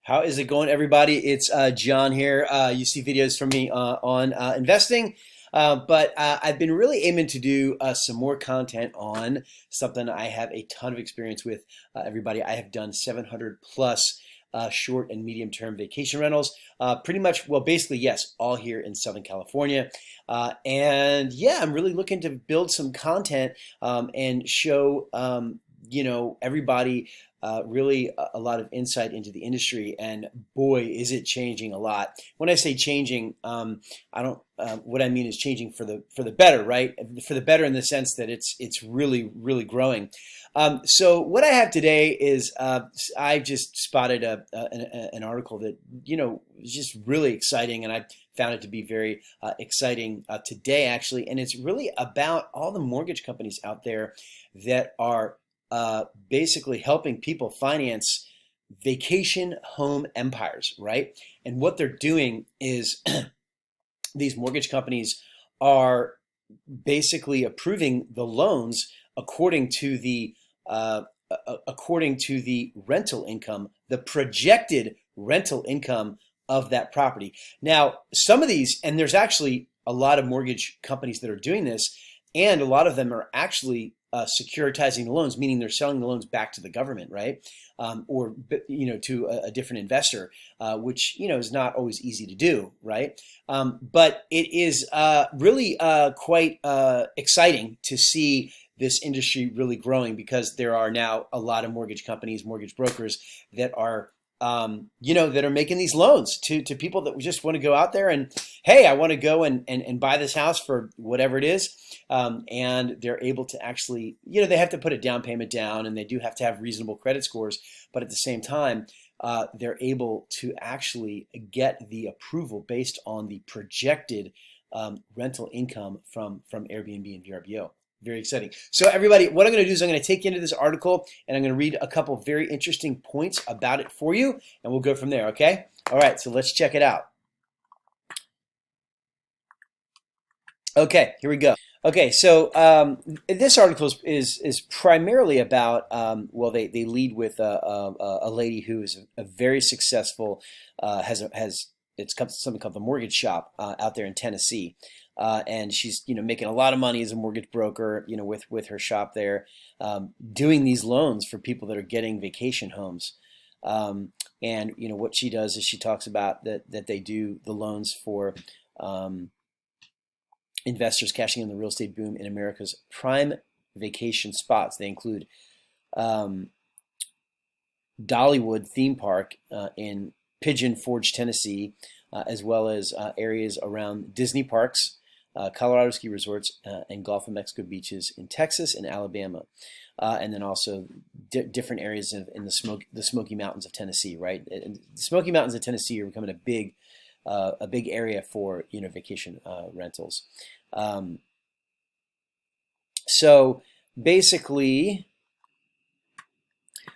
How is it going, everybody? It's John here. You see videos from me on investing, but I've been really aiming to do some more content on something I have a ton of experience with. Everybody, I have done 700 plus short and medium term vacation rentals. Pretty much, well, basically, yes, all here in Southern California. And yeah, I'm really looking to build some content and show, everybody really a lot of insight into the industry, and boy, is it changing a lot. When I say changing, I don't. What I mean is changing for the better, right? For the better in the sense that it's really growing. So what I have today is I just spotted an article that is just really exciting, and I found it to be very exciting today actually, and it's really about all the mortgage companies out there that are basically helping people finance vacation home empires, right? And what they're doing is these mortgage companies are basically approving the loans according to the rental income, the projected rental income of that property. Now, some of these, and there's actually a lot of mortgage companies that are doing this, and a lot of them are actually securitizing the loans, meaning they're selling the loans back to the government, right? Or to a different investor, which is not always easy to do, right? But it is really quite exciting to see this industry really growing, because there are now a lot of mortgage companies, mortgage brokers that are that are making these loans to people that just want to go out there and, hey, I want to go and buy this house for whatever it is. And they're able to actually, they have to put a down payment down, and they do have to have reasonable credit scores. But at the same time, they're able to actually get the approval based on the projected rental income from Airbnb and VRBO. Very exciting. So everybody, what I'm going to do is I'm going to take you into this article, and I'm going to read a couple very interesting points about it for you, and we'll go from there, okay? All right, so let's check it out. Okay, here we go. Okay, so this article is primarily about, well, they lead with a lady who is a very successful, something called the Mortgage Shop out there in Tennessee. And she's making a lot of money as a mortgage broker, with her shop there, doing these loans for people that are getting vacation homes. And what she does is she talks about that they do the loans for investors cashing in the real estate boom in America's prime vacation spots. They include Dollywood theme park in Pigeon Forge, Tennessee, as well as areas around Disney parks, Colorado ski resorts, and Gulf of Mexico beaches in Texas and Alabama, and then also different areas in the Smoky Mountains of Tennessee. Right, and the Smoky Mountains of Tennessee are becoming a big area for vacation rentals. So basically,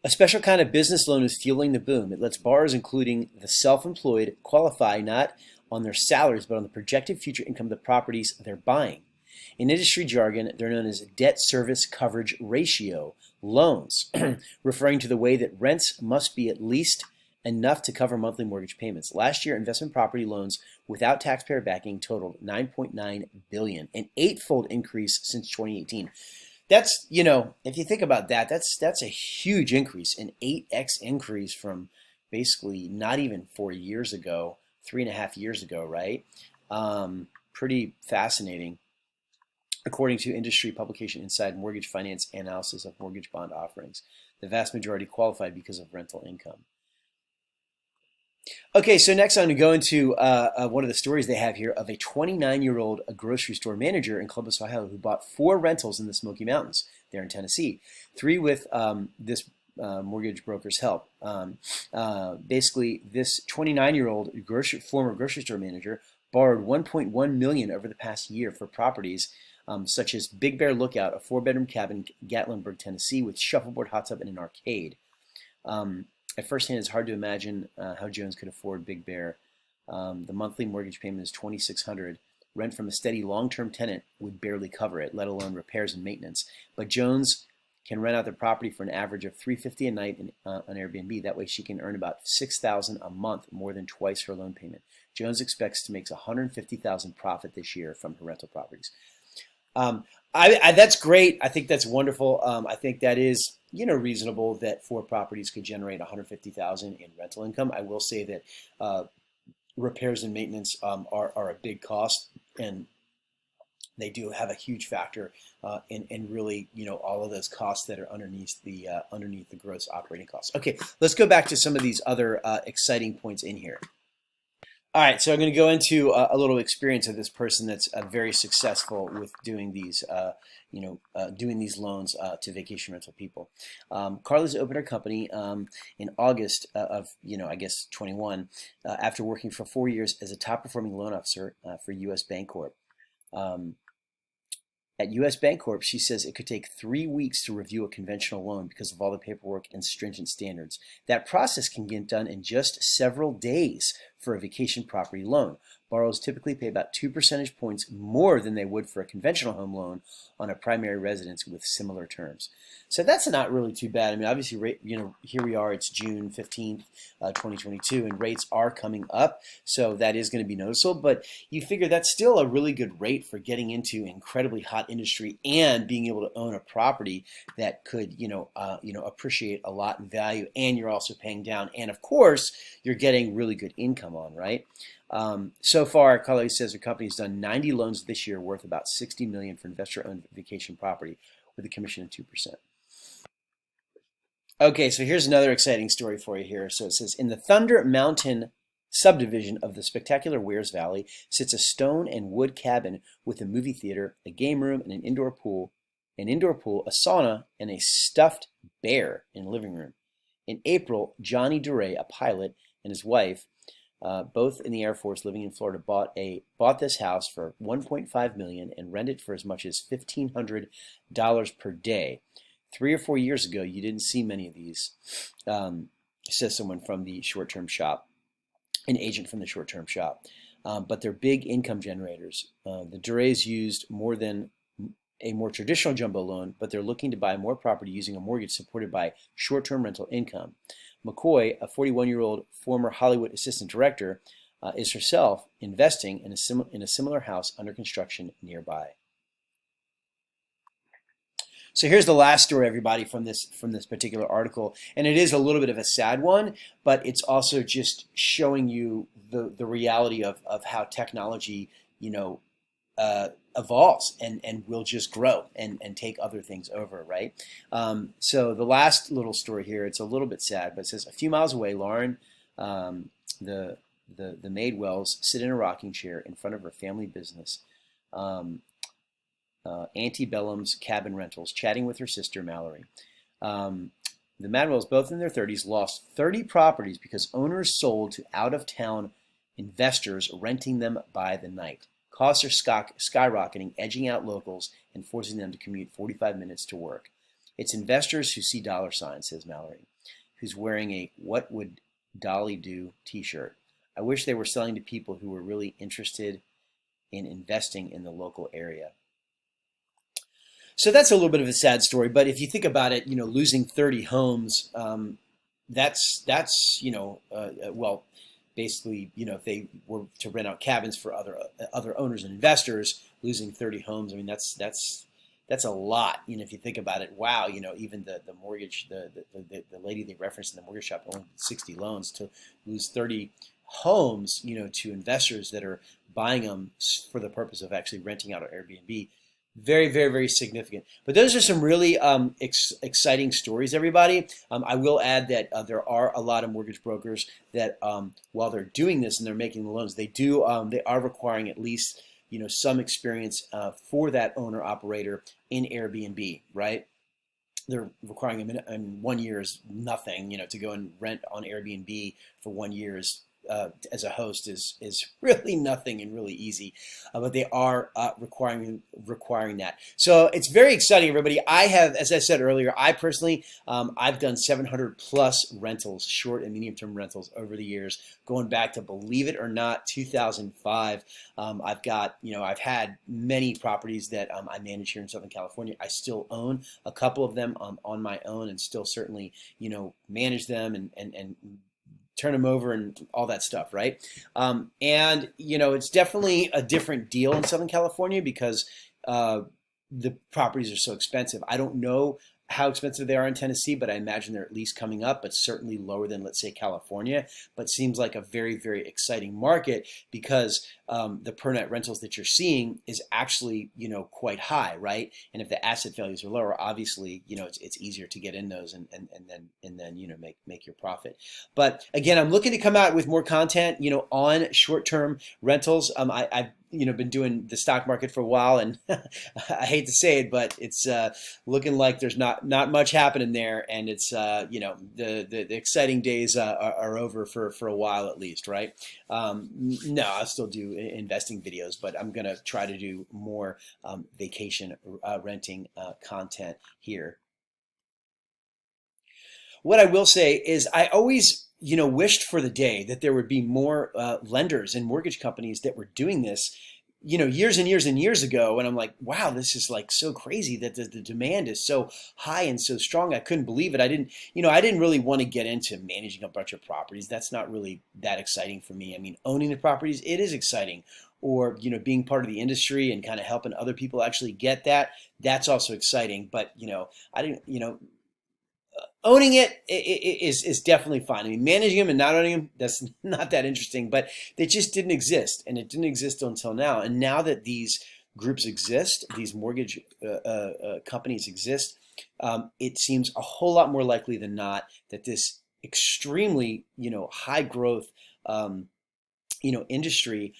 a special kind of business loan is fueling the boom. It lets borrowers, including the self-employed, qualify not on their salaries, but on the projected future income of the properties they're buying. In industry jargon, they're known as debt service coverage ratio loans, referring to the way that rents must be at least enough to cover monthly mortgage payments. Last year, investment property loans without taxpayer backing totaled $9.9 billion, an eightfold increase since 2018. That's, if you think about that, that's a huge increase, an 8x increase from basically not even 4 years ago, 3.5 years ago, right? Pretty fascinating. According to industry publication Inside Mortgage Finance Analysis of Mortgage Bond Offerings, the vast majority qualified because of rental income. Okay, so next I'm going to go into one of the stories they have here of a 29-year-old grocery store manager in Columbus, Ohio, who bought 4 rentals in the Smoky Mountains there in Tennessee, 3 with this mortgage broker's help. Basically, this 29-year-old former grocery store manager borrowed $1.1 million over the past year for properties such as Big Bear Lookout, a 4-bedroom cabin in Gatlinburg, Tennessee, with shuffleboard, hot tub, and an arcade. At first hand, it's hard to imagine how Jones could afford Big Bear. The monthly mortgage payment is $2,600. Rent from a steady long-term tenant would barely cover it, let alone repairs and maintenance. But Jones can rent out the property for an average of $350 a night on Airbnb. That way she can earn about $6,000 a month, more than twice her loan payment. Jones expects to make $150,000 profit this year from her rental properties. That's great. I think that's wonderful. I think that is, reasonable that 4 properties could generate $150,000 in rental income. I will say that repairs and maintenance are a big cost, and they do have a huge factor in really, all of those costs that are underneath the gross operating costs. Okay, let's go back to some of these other exciting points in here. All right, so I'm going to go into a little experience of this person that's very successful with doing these, doing these loans to vacation rental people. Carla's opened her company in August of, I guess 21, after working for 4 years as a top-performing loan officer for U.S. Bancorp. At U.S. Bancorp, she says it could take 3 weeks to review a conventional loan because of all the paperwork and stringent standards. That process can get done in just several days for a vacation property loan. Borrowers typically pay about 2 percentage points more than they would for a conventional home loan on a primary residence with similar terms. So that's not really too bad. I mean, obviously, here we are, it's June 15th, 2022, and rates are coming up, so that is going to be noticeable, but you figure that's still a really good rate for getting into incredibly hot industry and being able to own a property that could, appreciate a lot in value, and you're also paying down, and of course, you're getting really good income on, right? So far, Carla says her company has done 90 loans this year worth about $60 million for investor-owned vacation property with a commission of 2%. Okay, so here's another exciting story for you here. So it says, in the Thunder Mountain subdivision of the spectacular Wears Valley sits a stone and wood cabin with a movie theater, a game room, and an indoor pool, a sauna, and a stuffed bear in the living room. In April, Johnny DeRay, a pilot, and his wife, both in the Air Force living in Florida, bought this house for $1.5 million and rented for as much as $1,500 per day. 3 or 4 years ago, you didn't see many of these, says someone from the short-term shop, an agent from the short-term shop. But they're big income generators. The Durays used more than a more traditional jumbo loan, but they're looking to buy more property using a mortgage supported by short-term rental income. McCoy, a 41-year-old former Hollywood assistant director, is herself investing in a similar house under construction nearby. So here's the last story, everybody, from this particular article, and it is a little bit of a sad one, but it's also just showing you the reality of how technology, evolves and will just grow and take other things over, right? So the last little story here, it's a little bit sad, but it says, a few miles away, Lauren, the Madewells, sit in a rocking chair in front of her family business, Antebellum's Cabin Rentals, chatting with her sister, Mallory. The Madewells, both in their 30s, lost 30 properties because owners sold to out-of-town investors renting them by the night. Costs are skyrocketing, edging out locals and forcing them to commute 45 minutes to work. It's investors who see dollar signs, says Mallory, who's wearing a "What Would Dolly Do" t-shirt. I wish they were selling to people who were really interested in investing in the local area. So that's a little bit of a sad story, but if you think about it, losing 30 homes, that's well, basically, if they were to rent out cabins for other owners and investors, losing 30 homes, I mean, that's a lot. If you think about it, wow, even the mortgage, the lady they referenced in the mortgage shop owned 60 loans, to lose 30 homes, to investors that are buying them for the purpose of actually renting out on Airbnb. Very, very, very significant. But those are some really exciting stories, everybody. I will add that there are a lot of mortgage brokers that, while they're doing this and they're making the loans, they are requiring at least some experience for that owner operator in Airbnb, right? They're requiring 1 year is nothing. To go and rent on Airbnb for 1 year is as a host is really nothing and really easy, but they are requiring that. So it's very exciting, everybody. I have, as I said earlier, I personally I've done 700 plus rentals, short and medium term rentals over the years, going back to, believe it or not, 2005. I've had many properties that I manage here in Southern California. I still own a couple of them on my own, and still certainly manage them and turn them over and all that stuff, right? And it's definitely a different deal in Southern California because the properties are so expensive. I don't know how expensive they are in Tennessee, but I imagine they're at least coming up, but certainly lower than, let's say, California. But seems like a very, very exciting market because the per net rentals that you're seeing is actually, quite high, right? And if the asset values are lower, obviously, it's easier to get in those and then make your profit. But again, I'm looking to come out with more content, on short-term rentals. I've been doing the stock market for a while, and I hate to say it, but it's looking like there's not much happening there, and it's the exciting days are over for a while at least, right? No, I'll still do investing videos, but I'm gonna try to do more vacation renting content here. What I will say is I always wished for the day that there would be more lenders and mortgage companies that were doing this years and years and years ago. And I'm like, wow, this is like so crazy that the demand is so high and so strong. I couldn't believe it. I didn't really want to get into managing a bunch of properties. That's not really that exciting for me. I mean, owning the properties, it is exciting. Or, being part of the industry and kind of helping other people actually get that, that's also exciting. But, I didn't, owning it is definitely fine. I mean, managing them and not owning them, that's not that interesting, but they just didn't exist, and it didn't exist until now. And now that these groups exist, these mortgage companies exist, it seems a whole lot more likely than not that this extremely, high growth, industry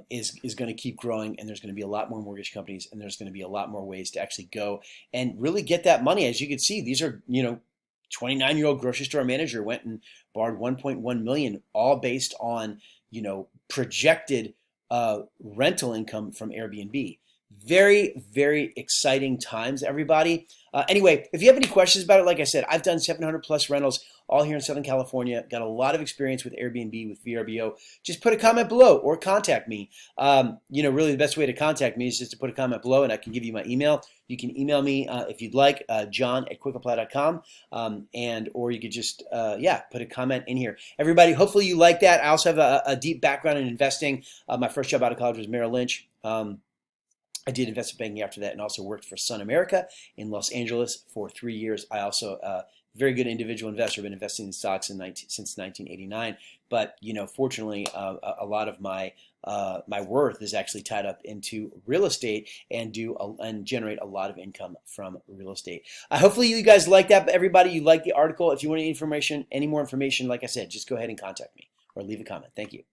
is going to keep growing, and there's going to be a lot more mortgage companies, and there's going to be a lot more ways to actually go and really get that money. As you can see, these are, 29-year-old grocery store manager went and borrowed 1.1 million, all based on projected rental income from Airbnb. Very, very exciting times, everybody. Anyway, if you have any questions about it, like I said, I've done 700 plus rentals all here in Southern California. Got a lot of experience with Airbnb, with VRBO. Just put a comment below or contact me. Really the best way to contact me is just to put a comment below, and I can give you my email. You can email me if you'd like, john@quickapply.com, or you could just, put a comment in here. Everybody, hopefully you like that. I also have a deep background in investing. My first job out of college was Merrill Lynch. I did investment banking after that, and also worked for Sun America in Los Angeles for 3 years. I also very good individual investor, been investing in stocks since 1989. But fortunately, a lot of my worth is actually tied up into real estate, and generate a lot of income from real estate. Hopefully you guys like that. But everybody, you like the article. If you want any more information, like I said, just go ahead and contact me or leave a comment. Thank you.